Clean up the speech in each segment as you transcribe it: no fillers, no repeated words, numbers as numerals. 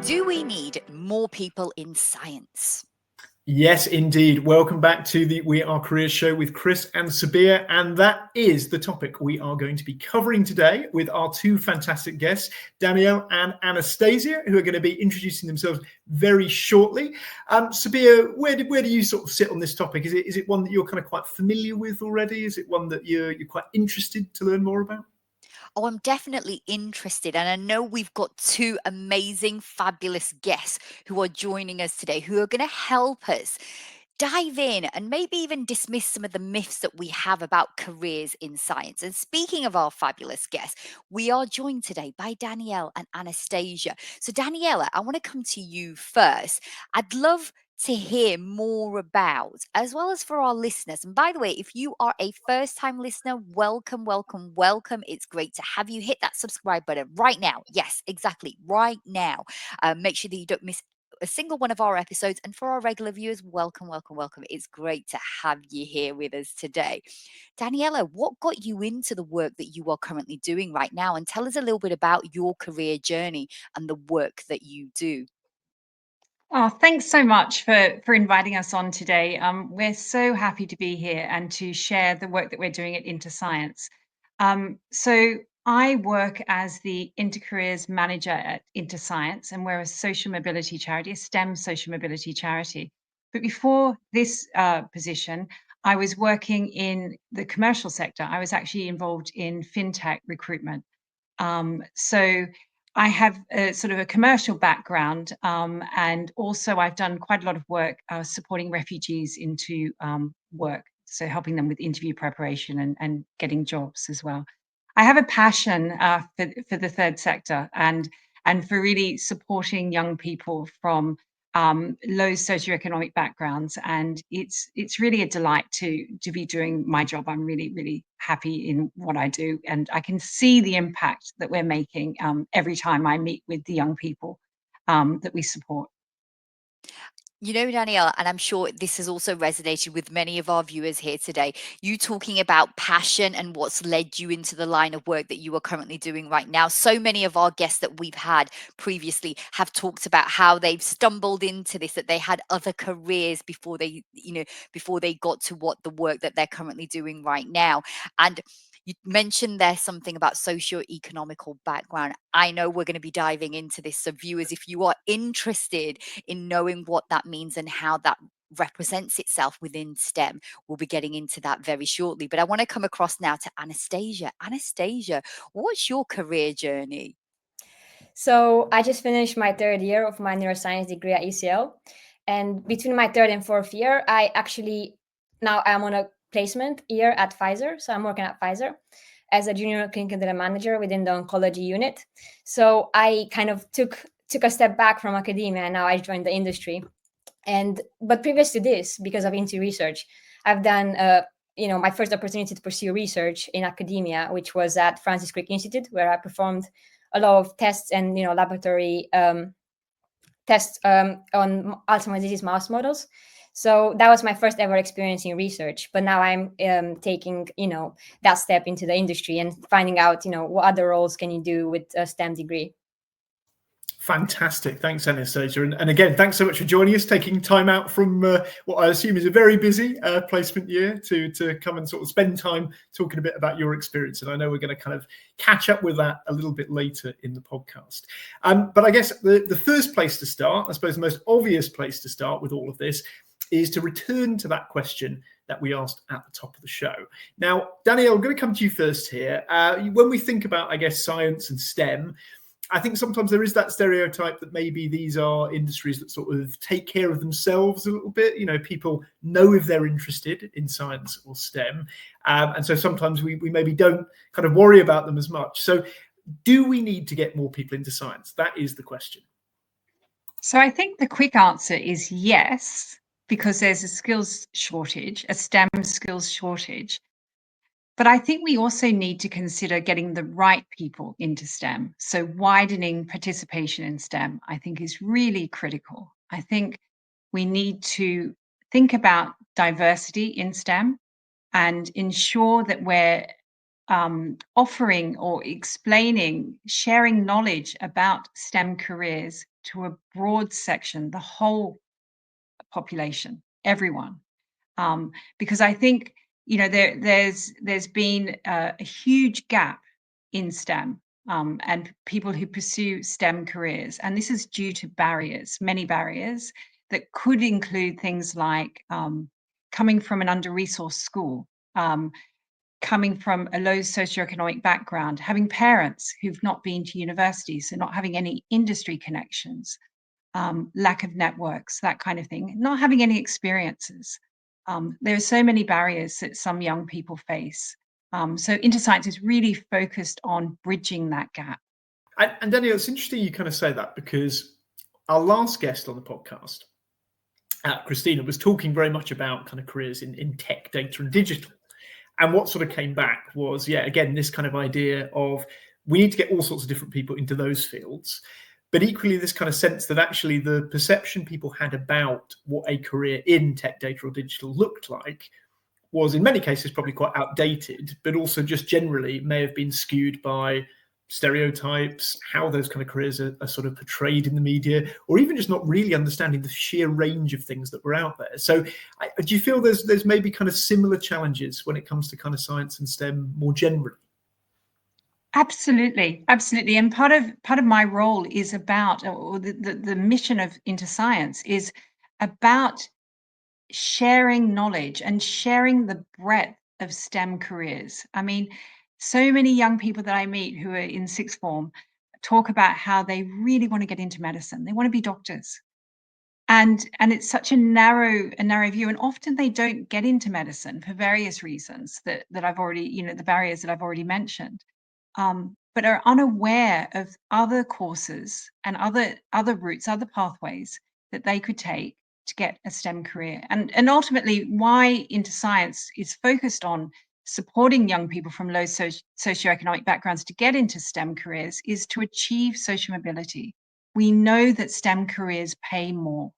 Do we need more people in science? Yes, indeed. Welcome back to the We Are Careers show with Chris and Sabiha. And that is the topic we are going to be covering today with our two fantastic guests, Danielle and Anastasia, who are going to be introducing themselves very shortly. Sabiha, where do you sort of sit on this topic? Is it one that you're kind of quite familiar with already? Is it one that you're quite interested to learn more about? Oh, I'm definitely interested. And I know we've got two amazing, fabulous guests who are joining us today who are going to help us dive in and maybe even dismiss some of the myths that we have about careers in science. And speaking of our fabulous guests, we are joined today by Danielle and Anastasia. So, Daniela, I want to come to you first. I'd love to hear more about, as well as for our listeners. And by the way, if you are a first time listener, welcome, welcome, welcome. It's great to have you. Hit that subscribe button right now. Yes, exactly, right now. Make sure that you don't miss a single one of our episodes. And for our regular viewers, welcome, welcome, welcome. It's great to have you here with us today. Daniela, what got you into the work that you are currently doing right now? And tell us a little bit about your career journey and the work that you do. Oh, thanks so much for inviting us on today. We're so happy to be here and to share the work that we're doing at In2science. So I work as the Intercareers Manager at In2science, and we're a social mobility charity, a STEM social mobility charity. But before this position, I was working in the commercial sector. I was actually involved in fintech recruitment. So I have a sort of a commercial background, and also I've done quite a lot of work supporting refugees into work, so helping them with interview preparation and getting jobs as well. I have a passion for the third sector and for really supporting young people from low socioeconomic backgrounds, and it's really a delight to be doing my job. I'm really happy in what I do, and I can see the impact that we're making every time I meet with the young people that we support. You know, Danielle, and I'm sure this has also resonated with many of our viewers here today. You talking about passion and what's led you into the line of work that you are currently doing right now. So many of our guests that we've had previously have talked about how they've stumbled into this, that they had other careers before they, before they got to what the work that they're currently doing right now. And you mentioned there's something about socio-economical background. I know we're going to be diving into this. So viewers, if you are interested in knowing what that means and how that represents itself within STEM, we'll be getting into that very shortly. But I want to come across now to Anastasia. Anastasia, what's your career journey? So I just finished my third year of my neuroscience degree at UCL. And between my third and fourth year, now I'm on a placement year at Pfizer. So I'm working at Pfizer as a junior clinical data manager within the oncology unit. So I kind of took a step back from academia, and now I joined the industry. But previous to this, because of Into Research, I've done my first opportunity to pursue research in academia, which was at Francis Crick Institute, where I performed a lot of tests and laboratory tests on Alzheimer's disease mouse models. So that was my first ever experience in research. But now I'm taking that step into the industry and finding out what other roles can you do with a STEM degree. Fantastic. Thanks, Anastasia. And again, thanks so much for joining us, taking time out from what I assume is a very busy placement year to come and sort of spend time talking a bit about your experience. And I know we're going to kind of catch up with that a little bit later in the podcast. But I guess the first place to start, I suppose the most obvious place to start with all of this, is to return to that question that we asked at the top of the show. Now, Danielle, I'm going to come to you first here. When we think about, I guess, science and STEM, I think sometimes there is that stereotype that maybe these are industries that sort of take care of themselves a little bit. People know if they're interested in science or STEM. And so sometimes we maybe don't kind of worry about them as much. So do we need to get more people into science? That is the question. So I think the quick answer is yes, because there's a skills shortage, a STEM skills shortage. But I think we also need to consider getting the right people into STEM. So widening participation in STEM, I think, is really critical. I think we need to think about diversity in STEM and ensure that we're offering or explaining, sharing knowledge about STEM careers to a broad section, the whole population, everyone. Because I think, you know, there's been a huge gap in STEM, and people who pursue STEM careers, and this is due to barriers, many barriers that could include things like coming from an under-resourced school, coming from a low socioeconomic background, having parents who've not been to university, so not having any industry connections, lack of networks, that kind of thing, not having any experiences. There are so many barriers that some young people face. So In2science is really focused on bridging that gap. And Danielle, it's interesting you kind of say that, because our last guest on the podcast, Christina, was talking very much about kind of careers in tech, data and digital. And what sort of came back was, yeah, again, this kind of idea of we need to get all sorts of different people into those fields. But equally, this kind of sense that actually the perception people had about what a career in tech, data or digital looked like was in many cases probably quite outdated, but also just generally may have been skewed by stereotypes, how those kind of careers are sort of portrayed in the media, or even just not really understanding the sheer range of things that were out there. So do you feel there's maybe kind of similar challenges when it comes to kind of science and STEM more generally? Absolutely, absolutely. And part of my role is about, or the mission of In2science is about sharing knowledge and sharing the breadth of STEM careers. I mean, so many young people that I meet who are in sixth form talk about how they really want to get into medicine. They want to be doctors. And it's such a narrow view. And often they don't get into medicine for various reasons that I've already, you know, the barriers that I've already mentioned. But are unaware of other courses and other routes, other pathways that they could take to get a STEM career. And ultimately, why In2science is focused on supporting young people from low socioeconomic backgrounds to get into STEM careers is to achieve social mobility. We know that STEM careers pay more.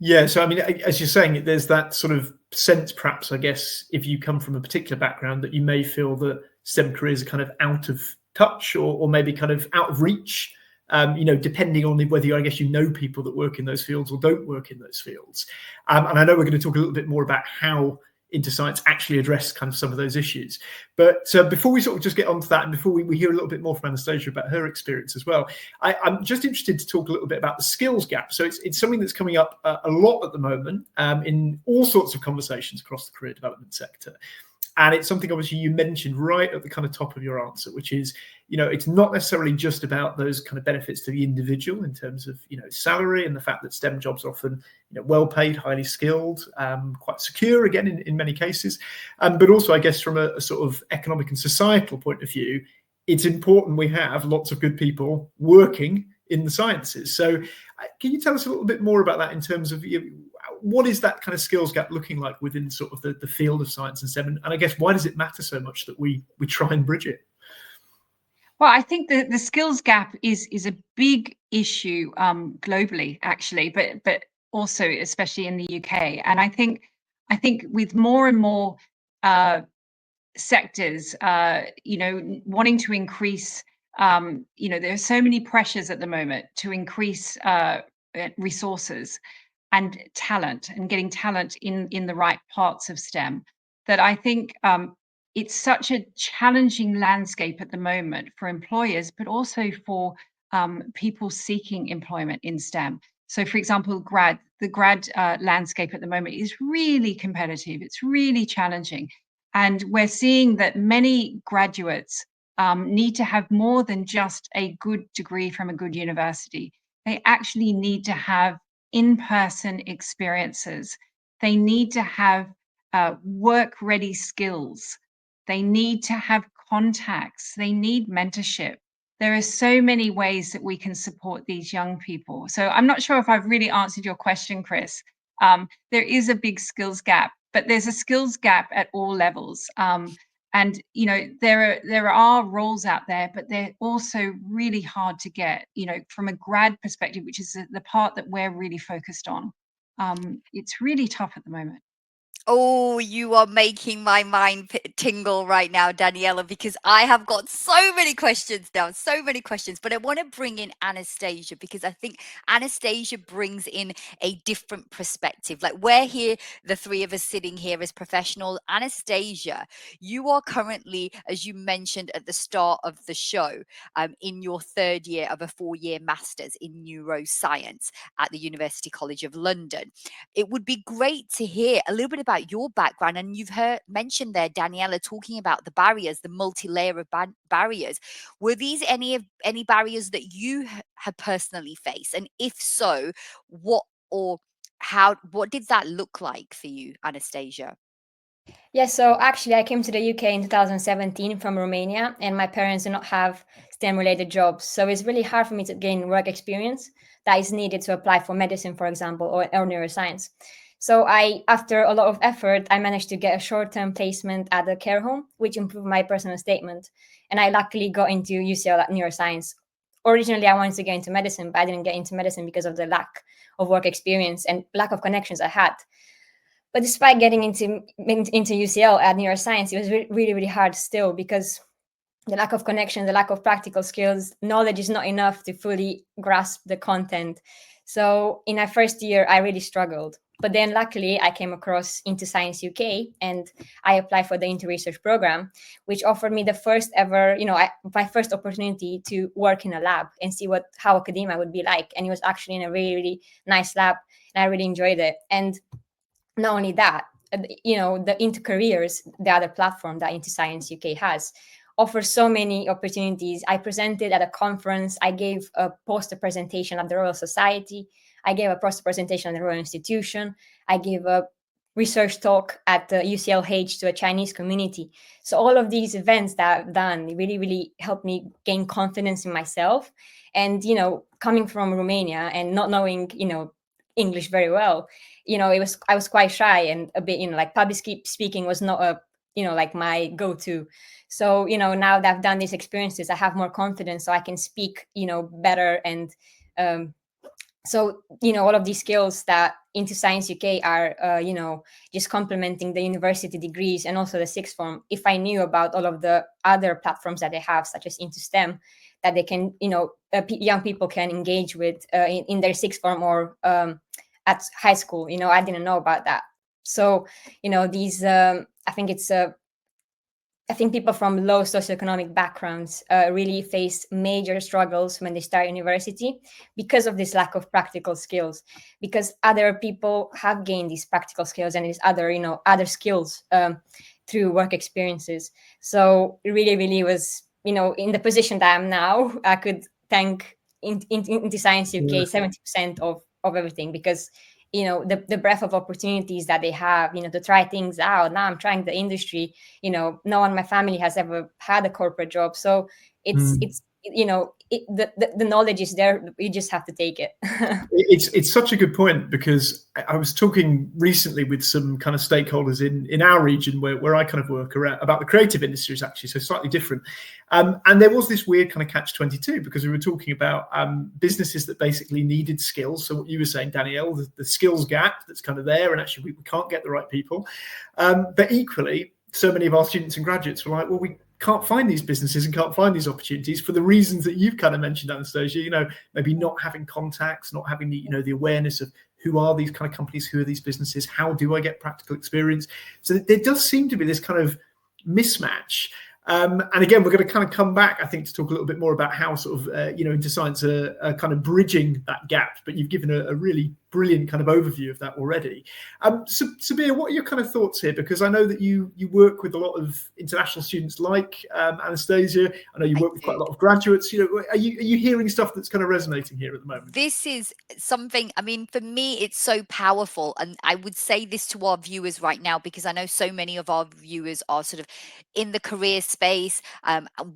Yeah, so I mean, as you're saying, there's that sort of sense, perhaps, I guess, if you come from a particular background, that you may feel that STEM careers are kind of out of touch or maybe kind of out of reach, you know, depending on whether you, I guess, you know people that work in those fields or don't work in those fields. And I know we're going to talk a little bit more about how In2science actually address kind of some of those issues. But before we sort of just get onto that, and before we hear a little bit more from Anastasia about her experience as well, I'm just interested to talk a little bit about the skills gap. So it's something that's coming up a lot at the moment in all sorts of conversations across the career development sector. And it's something, obviously, you mentioned right at the kind of top of your answer, which is, you know, it's not necessarily just about those kind of benefits to the individual in terms of, you know, salary and the fact that STEM jobs are often, you know, well paid, highly skilled, quite secure, again, in many cases. But also, I guess, from a sort of economic and societal point of view, it's important we have lots of good people working in the sciences. So can you tell us a little bit more about that in terms of what is that kind of skills gap looking like within sort of the field of science and STEM? And I guess, why does it matter so much that we try and bridge it? Well, I think the skills gap is a big issue globally, actually, but also especially in the UK. And I think with more and more sectors, you know, wanting to increase, you know, there are so many pressures at the moment to increase resources and talent, and getting talent in the right parts of STEM, that I think it's such a challenging landscape at the moment for employers, but also for people seeking employment in STEM. So, for example, the grad landscape at the moment is really competitive. It's really challenging. And we're seeing that many graduates need to have more than just a good degree from a good university. They actually need to have in-person experiences. They need to have work-ready skills. They need to have contacts. They need mentorship. There are so many ways that we can support these young people. So I'm not sure if I've really answered your question, Chris. There is a big skills gap, but there's a skills gap at all levels. And you know, there are roles out there, but they're also really hard to get. You know, from a grad perspective, which is the part that we're really focused on, it's really tough at the moment. Oh, you are making my mind tingle right now, Daniela, because I have got so many questions now, so many questions. But I want to bring in Anastasia because I think Anastasia brings in a different perspective. Like we're here, the three of us sitting here as professionals. Anastasia, you are currently, as you mentioned at the start of the show, in your third year of a 4-year master's in neuroscience at the University College of London. It would be great to hear a little bit about your background. And you've heard mentioned there, Daniela, talking about the barriers, the multi-layer of barriers. Were these any barriers that you have personally faced? And if so, what or how, what did that look like for you, Anastasia? Yeah, so actually, I came to the UK in 2017 from Romania, and my parents do not have STEM related jobs. So it's really hard for me to gain work experience that is needed to apply for medicine, for example, or neuroscience. So after a lot of effort, I managed to get a short-term placement at a care home, which improved my personal statement. And I luckily got into UCL at neuroscience. Originally, I wanted to get into medicine, but I didn't get into medicine because of the lack of work experience and lack of connections I had. But despite getting into UCL at neuroscience, it was really, really hard still because the lack of connection, the lack of practical skills, knowledge is not enough to fully grasp the content. So in my first year, I really struggled. But then luckily, I came across In2scienceUK and I applied for the Into Research program, which offered me the first ever, my first opportunity to work in a lab and see how academia would be like. And it was actually in a really, really nice lab, and I really enjoyed it. And not only that, the Into Careers, the other platform that Into Science UK has, offers so many opportunities. I presented at a conference. I gave a poster presentation at the Royal Society. I gave a poster presentation at the Royal Institution. I gave a research talk at the UCLH to a Chinese community. So all of these events that I've done really, really helped me gain confidence in myself. And, coming from Romania and not knowing, English very well, I was quite shy and a bit, like public speaking was not like my go-to. So, now that I've done these experiences, I have more confidence so I can speak, better. And so, all of these skills that Into Science UK are, just complementing the university degrees and also the sixth form. If I knew about all of the other platforms that they have, such as Into STEM, that they can, young people can engage with in their sixth form or at high school, I didn't know about that. So, these, I think people from low socioeconomic backgrounds really face major struggles when they start university because of this lack of practical skills, because other people have gained these practical skills and these other skills through work experiences. So it really, really was, in the position that I'm now, I could thank Into Science UK 70% of everything, because the breadth of opportunities that they have, to try things out. Now I'm trying the industry. No one in my family has ever had a corporate job, so it's the knowledge is there. You just have to take it. It's such a good point, because I was talking recently with some kind of stakeholders in our region where I kind of work around about the creative industries, actually, so slightly different. And there was this weird kind of catch-22, because we were talking about businesses that basically needed skills. So what you were saying, Danielle, the skills gap that's kind of there, and actually we can't get the right people. But equally, so many of our students and graduates were like, well, we can't find these businesses and can't find these opportunities for the reasons that you've kind of mentioned, Anastasia, maybe not having contacts, not having the awareness of who are these kind of companies, who are these businesses, how do I get practical experience? So there does seem to be this kind of mismatch. And again, we're going to kind of come back, I think, to talk a little bit more about how sort of, Into Science are kind of bridging that gap. But you've given a really brilliant kind of overview of that already. So, Sabiha, what are your kind of thoughts here? Because I know that you work with a lot of international students like Anastasia. I know you work with quite a lot of graduates. Are you hearing stuff that's kind of resonating here at the moment? This is something, I mean, for me, it's so powerful. And I would say this to our viewers right now, because I know so many of our viewers are sort of in the career space,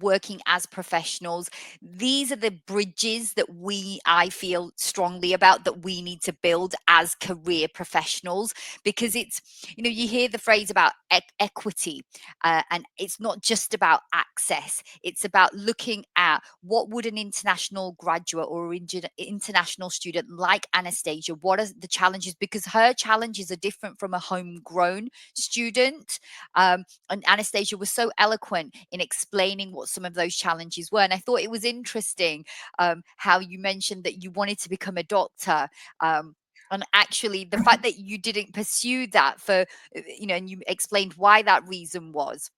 working as professionals. These are the bridges that I feel strongly about, that we need to build as career professionals, because it's, you know, you hear the phrase about equity, and it's not just about access. It's about looking at what would an international graduate or international student like Anastasia, what are the challenges, because her challenges are different from a homegrown student. And Anastasia was so eloquent in explaining what some of those challenges were. And I thought it was interesting how you mentioned that you wanted to become a doctor. And actually, the fact that you didn't pursue that for, you know, and you explained why that reason was,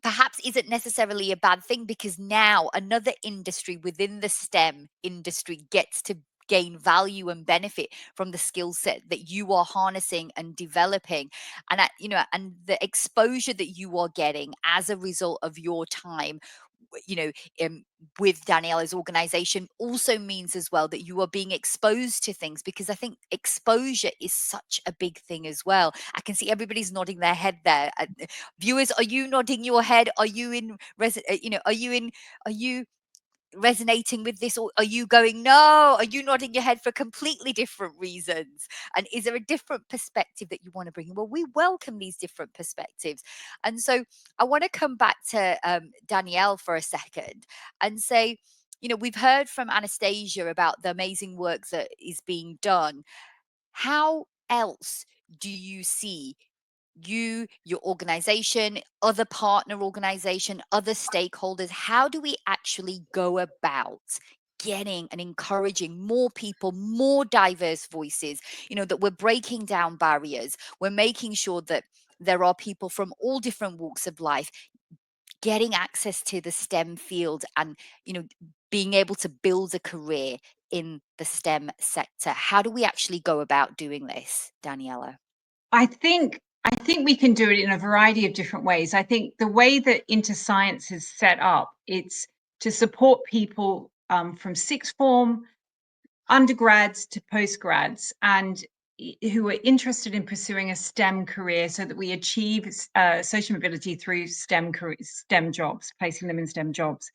perhaps isn't necessarily a bad thing, because now another industry within the STEM industry gets to gain value and benefit from the skill set that you are harnessing and developing. And you know, and the exposure that you are getting as a result of your time, you know, with Danielle's organization, also means as well that you are being exposed to things, because I think exposure is such a big thing as well. I can see everybody's nodding their head there. Viewers, are you nodding your head? Are you in you know, are you resonating with this, or are you going, no? Are you nodding your head for completely different reasons? And is there a different perspective that you want to bring in? Well, we welcome these different perspectives. And so I want to come back to Danielle for a second and say, you know, we've heard from Anastasia about the amazing work that is being done. How else do you see you, your organization, other partner organization, other stakeholders, how do we actually go about getting and encouraging more people, more diverse voices, you know, that we're breaking down barriers, we're making sure that there are people from all different walks of life getting access to the STEM field, and, you know, being able to build a career in the STEM sector? How do we actually go about doing this, Daniela? I think we can do it in a variety of different ways. I think the way that In2science is set up, it's to support people from sixth form, undergrads to postgrads, and who are interested in pursuing a STEM career, so that we achieve social mobility through STEM jobs, placing them in STEM jobs.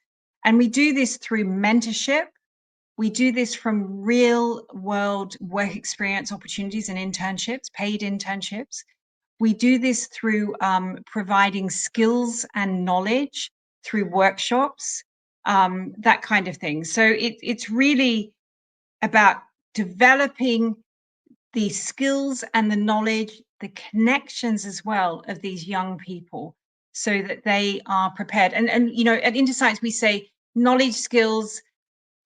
And we do this through mentorship. We do this from real world work experience opportunities and internships, paid internships. We do this through providing skills and knowledge through workshops, that kind of thing. So it's really about developing the skills and the knowledge, the connections as well of these young people, so that they are prepared. And you know, at In2science we say knowledge, skills,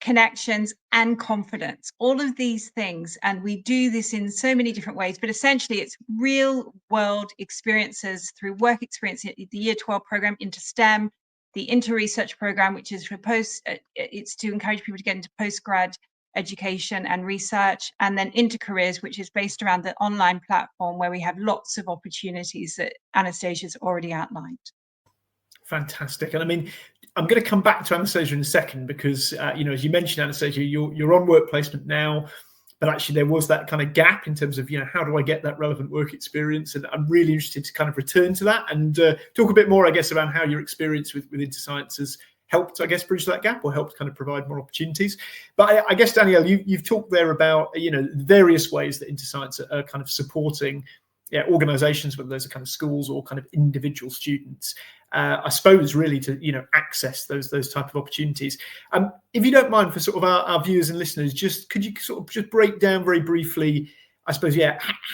connections, and confidence, all of these things. And we do this in so many different ways, but essentially it's real world experiences through work experience. The year 12 program into STEM, the into research program, which is for it's to encourage people to get into postgrad education and research, and then into careers, which is based around the online platform where we have lots of opportunities that Anastasia's already outlined. Fantastic. And I mean, I'm going to come back to Anastasia in a second, because, you know, as you mentioned, Anastasia, you're on work placement now, but actually there was that kind of gap in terms of, you know, how do I get that relevant work experience? And I'm really interested to kind of return to that and talk a bit more, I guess, around how your experience with In2science has helped, I guess, bridge that gap, or helped kind of provide more opportunities. But I guess, Danielle, you've talked there about, you know, various ways that In2science are kind of supporting organizations, whether those are kind of schools or kind of individual students, I suppose, really to, you know, access those type of opportunities. If you don't mind, for sort of our viewers and listeners, just could you sort of just break down very briefly, I suppose,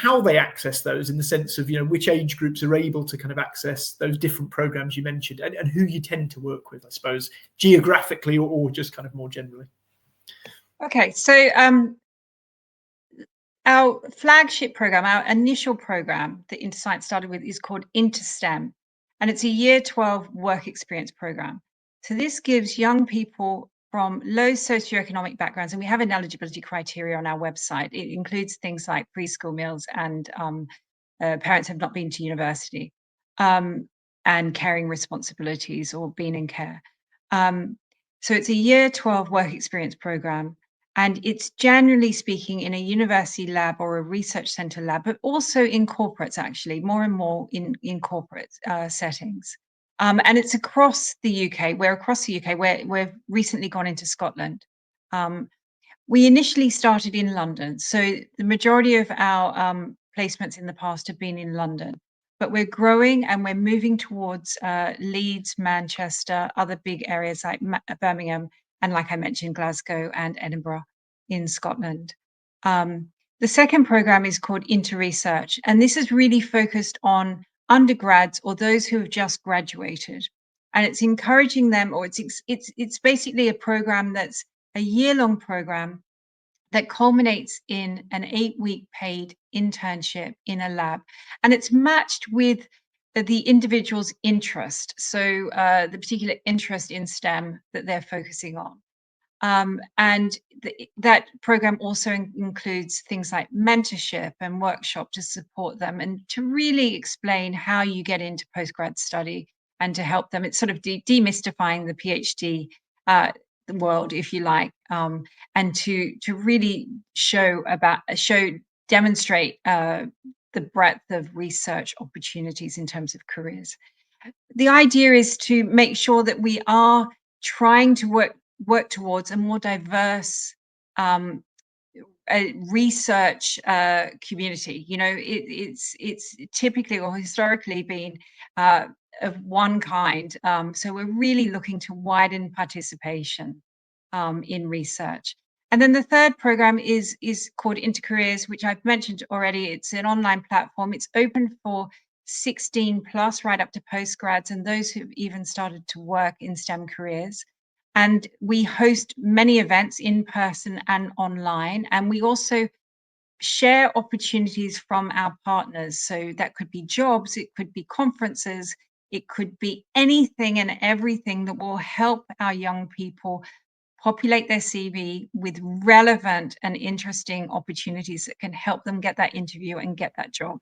how they access those, in the sense of, you know, which age groups are able to kind of access those different programs you mentioned, and who you tend to work with, I suppose, geographically or just kind of more generally. Okay, so our flagship program, our initial program that In2science started with, is called IntoSTEM, and it's a year 12 work experience program. So this gives young people from low socioeconomic backgrounds, and we have an eligibility criteria on our website. It includes things like preschool meals and parents have not been to university, and caring responsibilities or being in care. So it's a year 12 work experience program. And it's generally speaking in a university lab or a research center lab, but also in corporates, actually, more and more in corporate settings. And it's across the UK. We're across the UK. We've recently gone into Scotland. We initially started in London, so the majority of our placements in the past have been in London. But we're growing and we're moving towards Leeds, Manchester, other big areas like Birmingham, and like I mentioned, Glasgow and Edinburgh in Scotland. The second program is called In2research, and this is really focused on undergrads or those who have just graduated. And it's encouraging them, or it's basically a program that's a year-long program that culminates in an 8-week paid internship in a lab. And it's matched with the individual's interest. So the particular interest in STEM that they're focusing on. And that program also includes things like mentorship and workshop to support them and to really explain how you get into postgrad study and to help them. It's sort of demystifying the PhD world, if you like, and to really demonstrate the breadth of research opportunities in terms of careers. The idea is to make sure that we are trying to work towards a more diverse research community. You know, it's typically or historically been of one kind. So we're really looking to widen participation in research. And then the third program is called InterCareers, which I've mentioned already. It's an online platform. It's open for 16 plus, right up to postgrads, and those who've even started to work in STEM careers. And we host many events in person and online. And we also share opportunities from our partners. So that could be jobs, it could be conferences, it could be anything and everything that will help our young people populate their CV with relevant and interesting opportunities that can help them get that interview and get that job.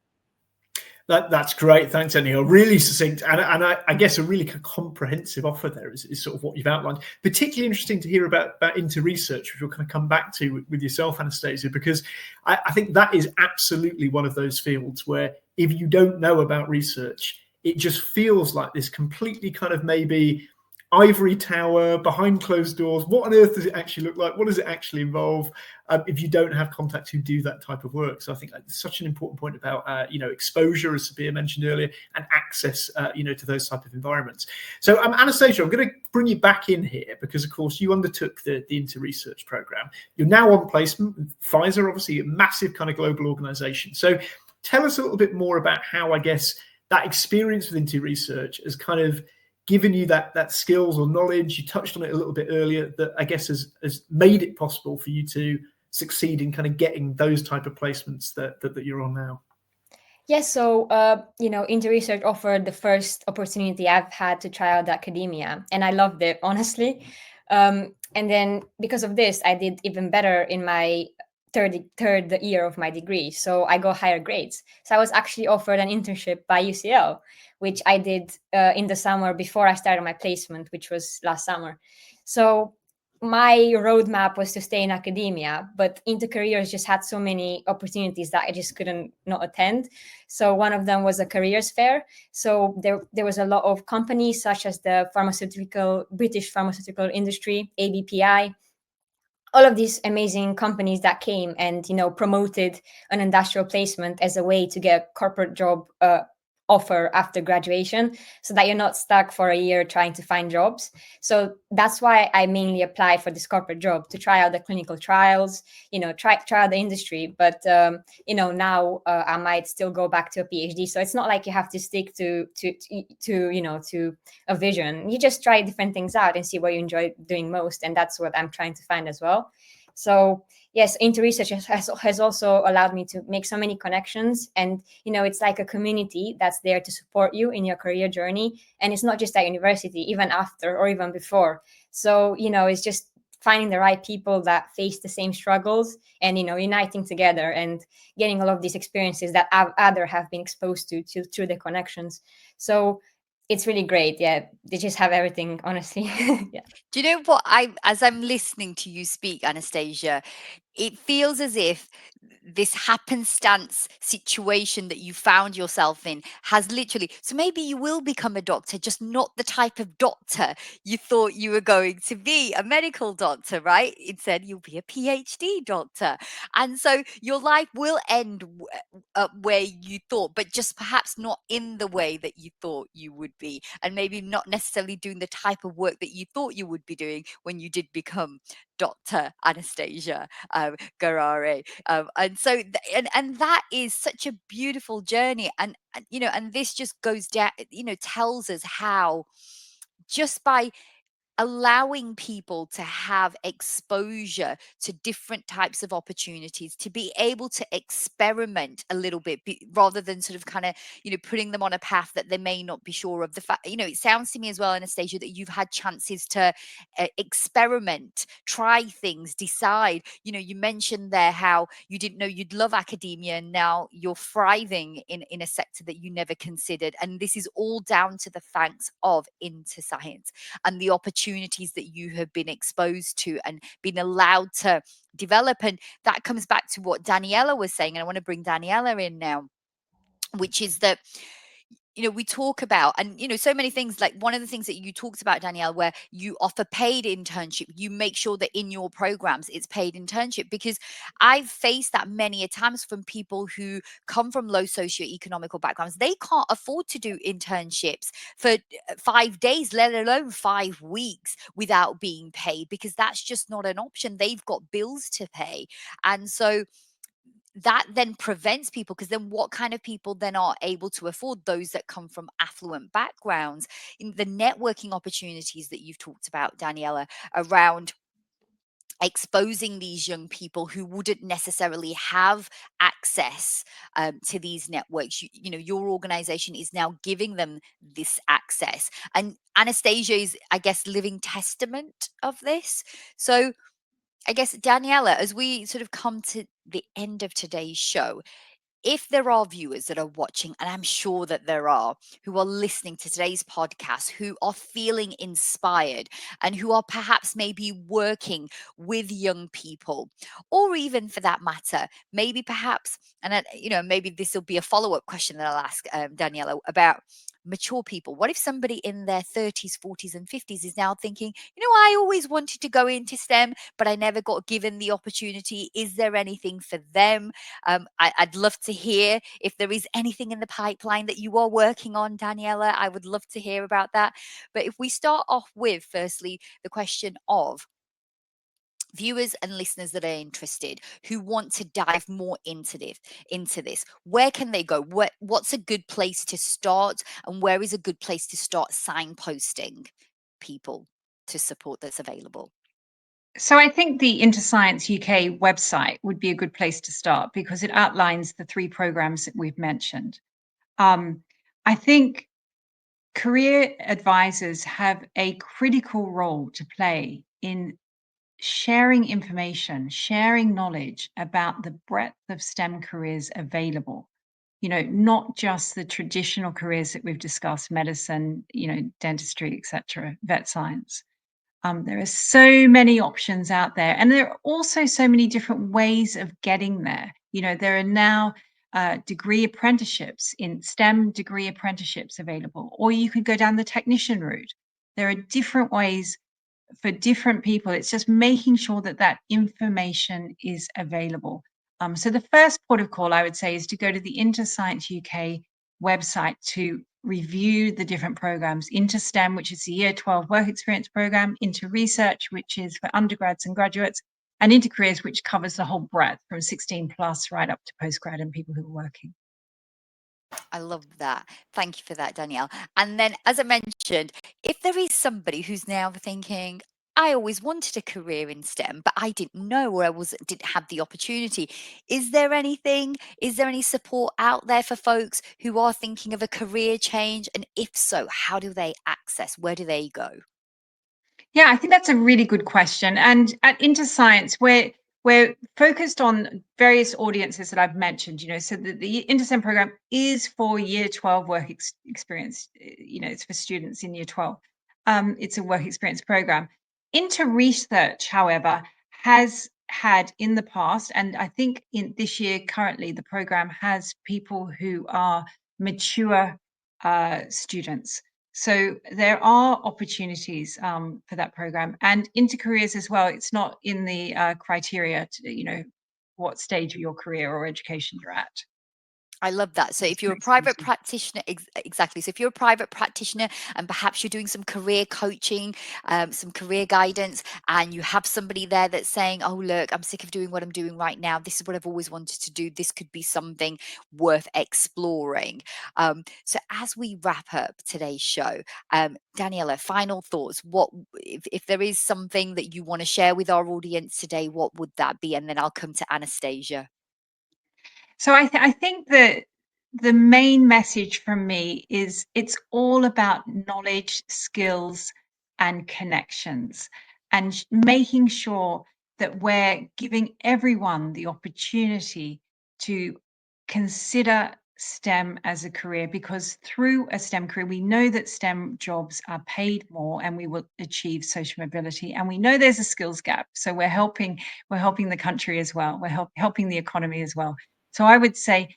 That's great. Thanks, Danielle. Really succinct. And I guess a really comprehensive offer there is sort of what you've outlined. Particularly interesting to hear about InterResearch, which we'll kind of come back to with yourself, Anastasia, because I think that is absolutely one of those fields where if you don't know about research, it just feels like this completely kind of maybe ivory tower behind closed doors. What on earth does it actually look like? What does it actually involve if you don't have contacts who do that type of work? So I think that's such an important point about exposure, as Sabiha mentioned earlier, and access to those type of environments. So Anastasia, I'm going to bring you back in here because of course you undertook the InterResearch program. You're now on placement with Pfizer, obviously a massive kind of global organization. So tell us a little bit more about how I guess that experience with InterResearch has kind of given you that skills or knowledge. You touched on it a little bit earlier, that I guess has made it possible for you to succeed in kind of getting those type of placements that you're on now. Yes, so InterResearch offered the first opportunity I've had to try out academia, and I loved it, honestly. And then because of this, I did even better in my third year of my degree. So I got higher grades. So I was actually offered an internship by UCL, which I did in the summer before I started my placement, which was last summer. So my roadmap was to stay in academia, but InterCareers just had so many opportunities that I just couldn't not attend. So one of them was a careers fair. So there was a lot of companies such as the British pharmaceutical industry, ABPI, all of these amazing companies that came and promoted an industrial placement as a way to get a corporate job offer after graduation, so that you're not stuck for a year trying to find jobs. So that's why I mainly applied for this corporate job, to try out the clinical trials, try out the industry. But now I might still go back to a PhD. So it's not like you have to stick to a vision. You just try different things out and see what you enjoy doing most, and that's what I'm trying to find as well. So yes, InterResearch has also allowed me to make so many connections, and it's like a community that's there to support you in your career journey. And it's not just at university, even after or even before. So it's just finding the right people that face the same struggles and uniting together and getting all of these experiences that other have been exposed to through the connections. So it's really great. Yeah, they just have everything, honestly. Yeah. Do you know what? As I'm listening to you speak, Anastasia, it feels as if this happenstance situation that you found yourself in has literally, so maybe you will become a doctor, just not the type of doctor you thought you were going to be, a medical doctor, right? Instead, you'll be a PhD doctor. And so your life will end where you thought, but just perhaps not in the way that you thought you would be. And maybe not necessarily doing the type of work that you thought you would be doing when you did become Dr. Anastasia Garai. And so, and that is such a beautiful journey. And, you know, and this just goes down, you know, tells us how just by allowing people to have exposure to different types of opportunities, to be able to experiment a little bit, rather than sort of kind of, you know, putting them on a path that they may not be sure of. The fact, you know, it sounds to me as well, Anastasia, that you've had chances to experiment, try things, decide. You know, you mentioned there how you didn't know you'd love academia, and now you're thriving in a sector that you never considered. And this is all down to the thanks of In2science and the opportunities that you have been exposed to and been allowed to develop. And that comes back to what Daniela was saying. And I want to bring Daniela in now, which is that, you know, we talk about, and, you know, so many things, like one of the things that you talked about, Danielle, where you offer paid internship, you make sure that in your programs it's paid internship, because I've faced that many a times from people who come from low socio-economical backgrounds. They can't afford to do internships for 5 days, let alone 5 weeks, without being paid, because that's just not an option. They've got bills to pay. And so that then prevents people, because then what kind of people then are able to afford? Those that come from affluent backgrounds. In the networking opportunities that you've talked about, Daniela, around exposing these young people who wouldn't necessarily have access to these networks, you know, your organization is now giving them this access. And Anastasia is, I guess, living testament of this. So I guess, Daniela, as we sort of come to the end of today's show, if there are viewers that are watching, and I'm sure that there are, who are listening to today's podcast, who are feeling inspired and who are perhaps maybe working with young people, or even for that matter, maybe perhaps, and you know, maybe this will be a follow-up question that I'll ask Daniela about mature people. What if somebody in their 30s, 40s, and 50s is now thinking, you know, I always wanted to go into STEM, but I never got given the opportunity. Is there anything for them? I'd love to hear if there is anything in the pipeline that you are working on, Daniela. I would love to hear about that. But if we start off with, firstly, the question of viewers and listeners that are interested, who want to dive more into this, where can they go? What's a good place to start, and where is a good place to start signposting people to support that's available? So I think the In2science UK website would be a good place to start, because it outlines the 3 programs that we've mentioned. I think career advisors have a critical role to play in sharing information, sharing knowledge about the breadth of STEM careers available. You know, not just the traditional careers that we've discussed, medicine, you know, dentistry, etc., vet science. There are so many options out there, and there are also so many different ways of getting there. You know, there are now degree apprenticeships, in STEM degree apprenticeships available, or you could go down the technician route. There are different ways for different people. It's just making sure that that information is available. So the first port of call, I would say, is to go to the In2science UK website to review the different programs. Into STEM, which is the Year 12 Work Experience program, Into Research, which is for undergrads and graduates, and Into Careers, which covers the whole breadth from 16 plus right up to postgrad and people who are working. I love that. Thank you for that, Danielle. And then, as I mentioned, if there is somebody who's now thinking, I always wanted a career in STEM, but I didn't know, or didn't have the opportunity. Is there anything? Is there any support out there for folks who are thinking of a career change? And if so, how do they access? Where do they go? Yeah, I think that's a really good question. And at In2science, we're focused on various audiences that I've mentioned. You know, so the InterSTEM program is for Year 12 work experience. You know, it's for students in Year 12. It's a work experience program. Into Research, however, has had in the past, and I think in this year currently the program has people who are mature students. So there are opportunities for that program, and into careers as well. It's not in the criteria to, what stage of your career or education you're at. I love that. So if you're a private practitioner, exactly. So if you're a private practitioner and perhaps you're doing some career coaching, some career guidance, and you have somebody there that's saying, oh, look, I'm sick of doing what I'm doing right now. This is what I've always wanted to do. This could be something worth exploring. So as we wrap up today's show, Daniela, final thoughts. What if there is something that you want to share with our audience today, what would that be? And then I'll come to Anastasia. So I think that the main message from me is it's all about knowledge, skills, and connections, and making sure that we're giving everyone the opportunity to consider STEM as a career, because through a STEM career, we know that STEM jobs are paid more and we will achieve social mobility. And we know there's a skills gap. So we're helping the country as well. We're helping the economy as well. So I would say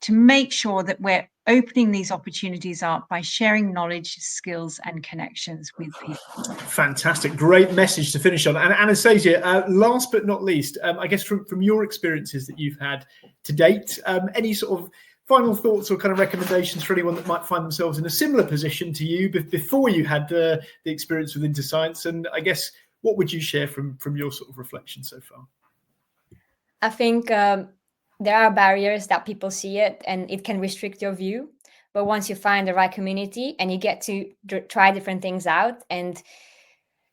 to make sure that we're opening these opportunities up by sharing knowledge, skills, and connections with people. Fantastic. Great message to finish on. And Anastasia, last but not least, I guess from your experiences that you've had to date, any sort of final thoughts or kind of recommendations for anyone that might find themselves in a similar position to you before you had the experience with In2science? And I guess, what would you share from your sort of reflection so far? I think there are barriers that people see it and it can restrict your view. But once you find the right community and you get to try different things out and,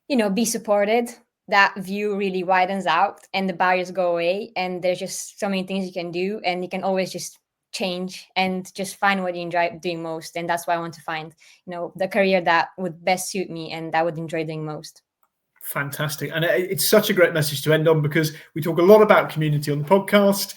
be supported, that view really widens out and the barriers go away. And there's just so many things you can do, and you can always just change and just find what you enjoy doing most. And that's why I want to find, the career that would best suit me and that I would enjoy doing most. Fantastic. And it's such a great message to end on, because we talk a lot about community on the podcast.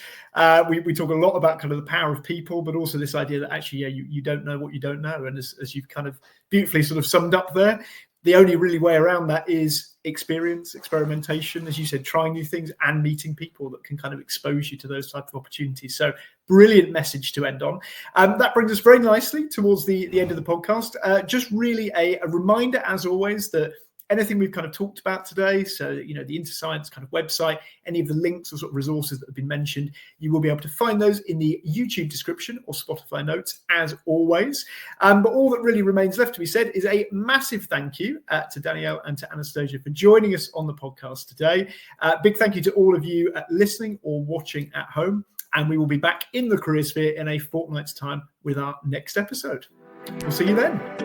We talk a lot about kind of the power of people, but also this idea that actually, you don't know what you don't know. And as you've kind of beautifully sort of summed up there, the only really way around that is experience, experimentation, as you said, trying new things and meeting people that can kind of expose you to those types of opportunities. So brilliant message to end on. That brings us very nicely towards the end of the podcast. Just really a reminder, as always, that anything we've kind of talked about today, so the In2science kind of website, any of the links or sort of resources that have been mentioned, you will be able to find those in the YouTube description or Spotify notes, as always. But all that really remains left to be said is a massive thank you to Danielle and to Anastasia for joining us on the podcast today. Big thank you to all of you listening or watching at home. And we will be back in the career sphere in a fortnight's time with our next episode. We'll see you then.